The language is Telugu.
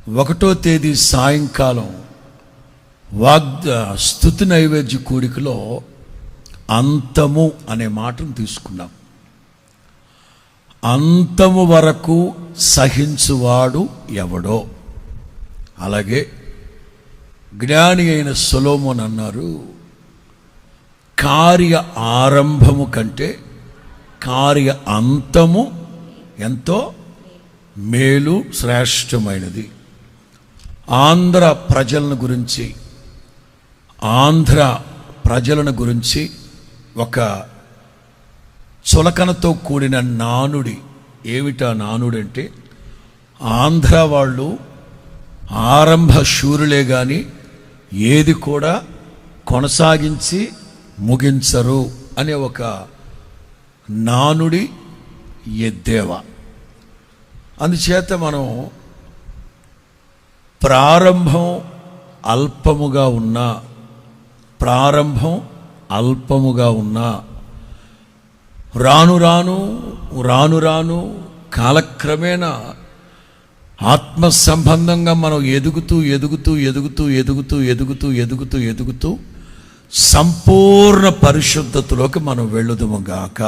1వ తేదీ సాయంకాలం స్తుతి నైవేద్య కూడికలో అంతము అనే మాటను తీసుకున్నాం. అంతము వరకు సహించువాడు ఎవడో. అలాగే జ్ఞాని అయిన సొలొమోను అన్నారు, కార్య ఆరంభము కంటే కార్య అంతము ఎంతో మేలు శ్రేష్టమైనది. ఆంధ్ర ప్రజలను గురించి ఒక చులకనతో కూడిన నానుడి. ఏమిటా నానుడు అంటే, ఆంధ్ర వాళ్ళు ఆరంభ శూరులే కానీ ఏది కూడా కొనసాగించి ముగించరు అనే ఒక నానుడి ఎద్దేవా. అందుచేత మనం ప్రారంభం అల్పముగా ఉన్నా రాను రాను కాలక్రమేణా ఆత్మ సంబంధంగా మనం ఎదుగుతూ సంపూర్ణ పరిశుద్ధతలోకి మనం వెళ్ళుదుము గాక.